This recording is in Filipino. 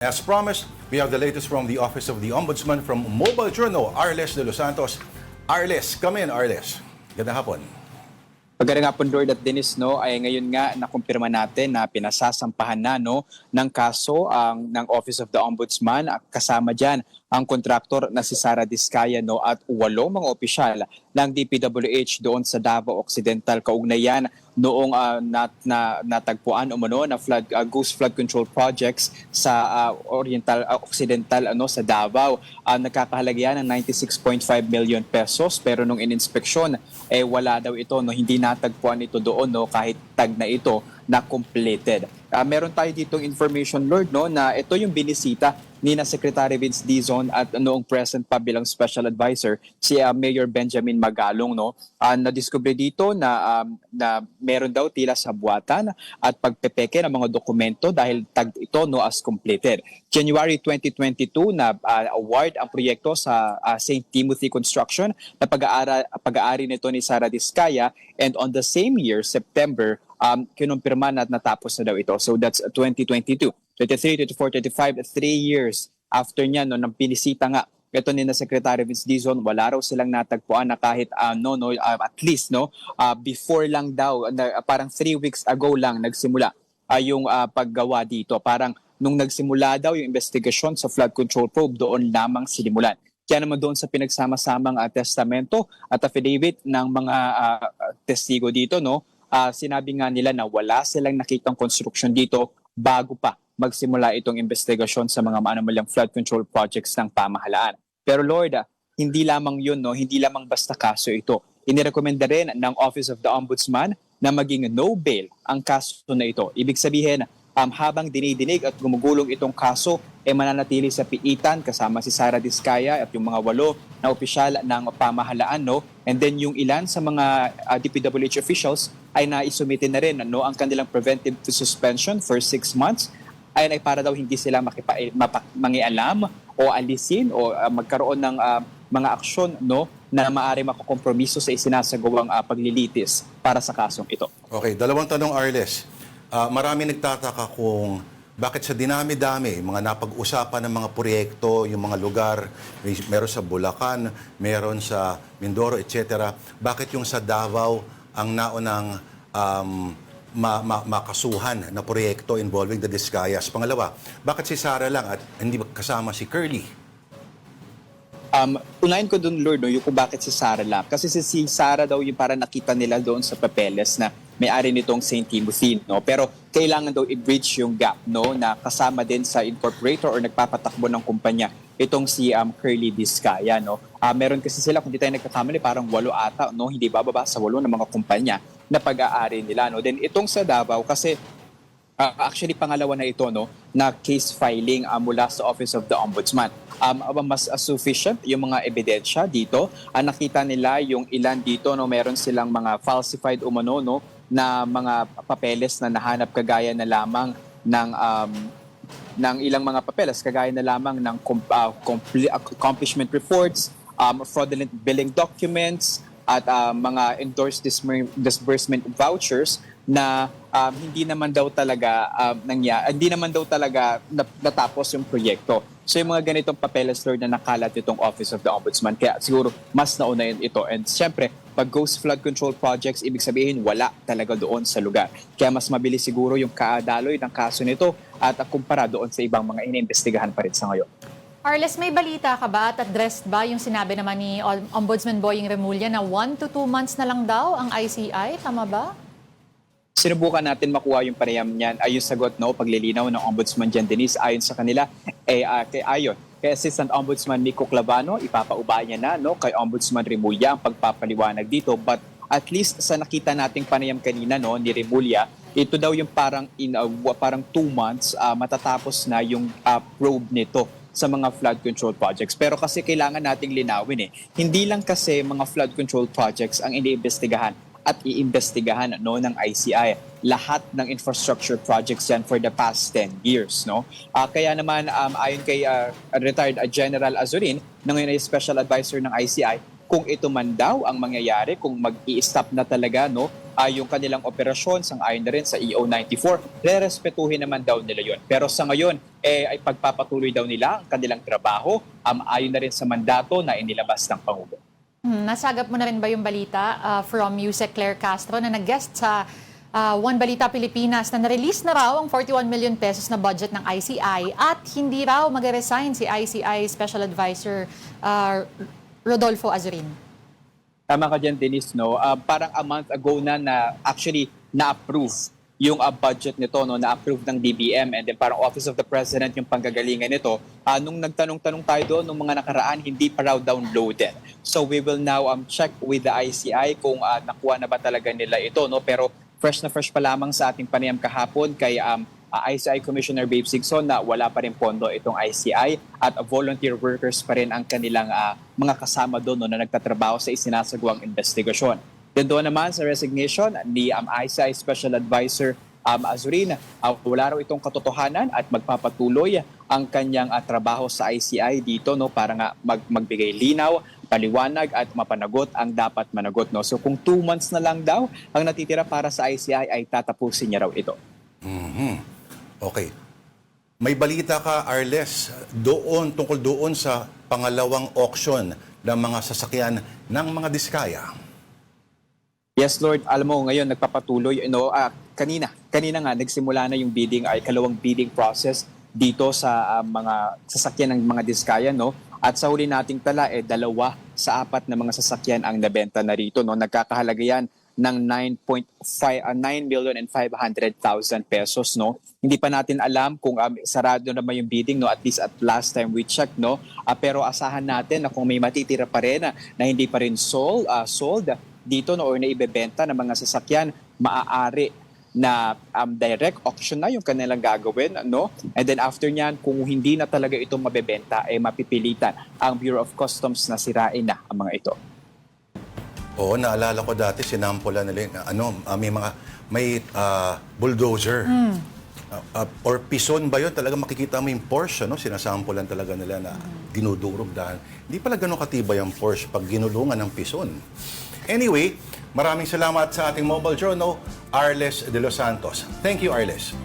As promised, we have the latest from the Office of the Ombudsman from Mobile Journal, Arles de los Santos. Arles, come in, Arles. Gandang hapon. Magandang hapon, Lord at Dennis, no, ay ngayon nga nakumpirma natin na pinasasampahan na ng kaso ng Office of the Ombudsman, kasama dyan ang kontraktor na si Sara Diskaya at 8 mga opisyal ng DPWH doon sa Davao Occidental, kaugnayan noong natagpuan na ghost flood control projects sa Occidental sa Davao. Nagkakahalaga ng 96.5 million pesos, pero nung ininspeksyon wala daw ito, hindi natagpuan ito doon kahit tag na ito na completed. Meron tayo ditong information, Lord, na ito yung binisita ni na Secretary Vince Dizon at noong present pa bilang special advisor si Mayor Benjamin Magalong. Na-discover dito na meron daw tila sabuatan at pagpepeke ng mga dokumento dahil tag ito as completed. January 2022 na award ang proyekto sa St. Timothy Construction na pag-aari nito ni Sara Diskaya, and on the same year, September, kinumpirma na natapos na daw ito. So that's 2022. 23, 24, 25, 3 years after niya nang pinisita nga ito ni na Secretary Vince Dizon, wala raw silang natagpuan na kahit at least before lang daw, parang 3 weeks ago lang nagsimula yung paggawa dito. Parang nung nagsimula daw yung investigasyon sa flood control probe, doon lamang sinimulan. Kaya naman doon sa pinagsama-samang testamento at affidavit ng mga testigo dito, sinabi nga nila na wala silang nakitang construction dito bago pa magsimula itong investigasyon sa mga manumalyang flood control projects ng pamahalaan. Pero Lord, hindi lamang yun, hindi lamang basta kaso ito. Inirekomenda rin ng Office of the Ombudsman na maging no bail ang kaso na ito. Ibig sabihin, habang dinidinig at gumugulong itong kaso, mananatili sa piitan kasama si Sara Diskaya at yung mga 8 na opisyal ng pamahalaan. And then yung ilan sa mga DPWH officials ay naisumitin na rin ang kanilang preventive suspension for 6 months ay para daw hindi sila mangialam o alisin o magkaroon ng mga aksyon na maaari makakompromiso sa isinasagawang paglilitis para sa kasong ito. Okay, dalawang tanong, Arles. Marami nagtataka kung bakit sa dinami-dami, mga napag-usapan ng mga proyekto, yung mga lugar, meron sa Bulacan, meron sa Mindoro, etc. Bakit yung sa Davao ang naunang makasuhan na proyekto involving the Diskayas? Pangalawa, bakit si Sara lang at hindi kasama si Curly? Unahin ko doon, Lord, yung kung bakit si Sara lang. Kasi si Sara daw yung para nakita nila doon sa papeles na may-ari nitong St. Timothy. Pero kailangan daw i-bridge yung gap na kasama din sa incorporator or nagpapatakbo ng kumpanya itong si Curly Diskaya. Meron kasi sila, kung di tayo nagkakamali, parang 8 ata, hindi bababa sa 8 ng mga kumpanya na pag-aari nila. Then itong sa Davao, kasi actually pangalawa na ito na case filing mula sa Office of the Ombudsman. Mas sufficient yung mga ebidensya dito. Nakita nila yung ilan dito, meron silang mga falsified na mga papeles na nahanap kagaya na lamang ng ilang mga papeles, kagaya na lamang ng accomplishment reports, fraudulent billing documents, at mga endorsed disbursement vouchers na hindi naman daw talaga natapos yung proyekto. So yung mga ganitong papeles, Lord, na nakalat itong Office of the Ombudsman. Kaya siguro mas nauna ito. And siyempre, pag ghost flood control projects, ibig sabihin wala talaga doon sa lugar. Kaya mas mabilis siguro yung kaadaloy ng kaso nito at kumpara doon sa ibang mga iniimbestigahan pa rin sa ngayon. Arles, may balita ka ba at addressed ba yung sinabi naman ni Ombudsman Boying Remulla na 1 to 2 months na lang daw ang ICI? Tama ba? Sinubukan natin makuha yung panayam niyan. Ayun sagot, paglilinaw ng Ombudsman Jan Denise, ayon sa kanila, kay Assistant Ombudsman Nico Clavano, ipapauba niya na kay Ombudsman Remulla ang pagpapaliwanag dito. But at least sa nakita nating panayam kanina ni Remulla, ito daw yung parang 2 months matatapos na yung probe nito sa mga flood control projects. Pero kasi kailangan nating linawin hindi lang kasi mga flood control projects ang iniimbestigahan at iimbestigahan ng ICI. Lahat ng infrastructure projects yan for the past 10 years. Kaya naman ayon kay retired General Azurin, na ngayon ay special advisor ng ICI, kung ito man daw ang mangyayari, kung mag-i-stop na talaga yung kanilang operasyon, sang-ayon na rin sa EO94, rerespetuhin naman daw nila yon. Pero sa ngayon, ay pagpapatuloy daw nila ang kanilang trabaho, ayon na rin sa mandato na inilabas ng Pangulo. Nasagap mo na rin ba yung balita from Yusek Claire Castro na nag-guest sa One Balita Pilipinas na na-release na raw ang 41 million pesos na budget ng ICI at hindi raw mag-resign si ICI Special Advisor Rodolfo Azurin? Tama ka dyan, Denise, no? Parang a month ago na actually na-approve yung budget nito, no? Na-approve ng DBM and then parang Office of the President yung panggagalingan nito. Nung nagtanong-tanong tayo doon, nung mga nakaraan, hindi pa raw downloaded. So we will now check with the ICI kung nakuha na ba talaga nila ito, no? Pero fresh na fresh pa lamang sa ating panayam kahapon kay ICI Commissioner Babe Singson na wala pa rin pondo itong ICI at volunteer workers pa rin ang kanilang mga kasama doon, no, na nagtatrabaho sa isinasagawang investigasyon. Then doon naman sa resignation ni ICI Special Advisor Azurin, wala raw itong katotohanan at magpapatuloy ang kanyang trabaho sa ICI dito, no, para nga magbigay linaw, paliwanag at mapanagot ang dapat managot, no. So kung 2 months na lang daw ang natitira para sa ICI ay tatapusin niya raw ito. Okay. May balita ka, Arles, tungkol doon sa pangalawang auction ng mga sasakyan ng mga Diskaya. Yes, Lord. Alam mo, ngayon nagpapatuloy. Kanina nga, nagsimula na yung bidding, ikalawang bidding process dito sa mga sasakyan ng mga Diskaya, no? At sa huli nating tala, 2 sa 4 na mga sasakyan ang nabenta na rito, no? Nagkakahalaga yan ng 9,500,000 pesos, no? Hindi pa natin alam kung sarado naman yung bidding, no? At least at last time we checked, no? Pero asahan natin na kung may matitira pa rin na hindi pa rin sold dito, no, or na ibebenta ng mga sasakyan, maaari na direct auction na yung kanilang gagawin, no? And then after nyan, kung hindi na talaga itong mabebenta, mapipilitan ang Bureau of Customs na sirain na ang mga ito. Oo, naalala ko dati, sinampulan nila, may bulldozer. Or pison ba yun? Talaga makikita mo yung Porsche, no? Sinasampulan talaga nila na dinudurog dahil hindi pala ganun katibay ang Porsche pag ginulungan ng pison. Anyway, maraming salamat sa ating mobile journal, Arles de los Santos. Thank you, Arles.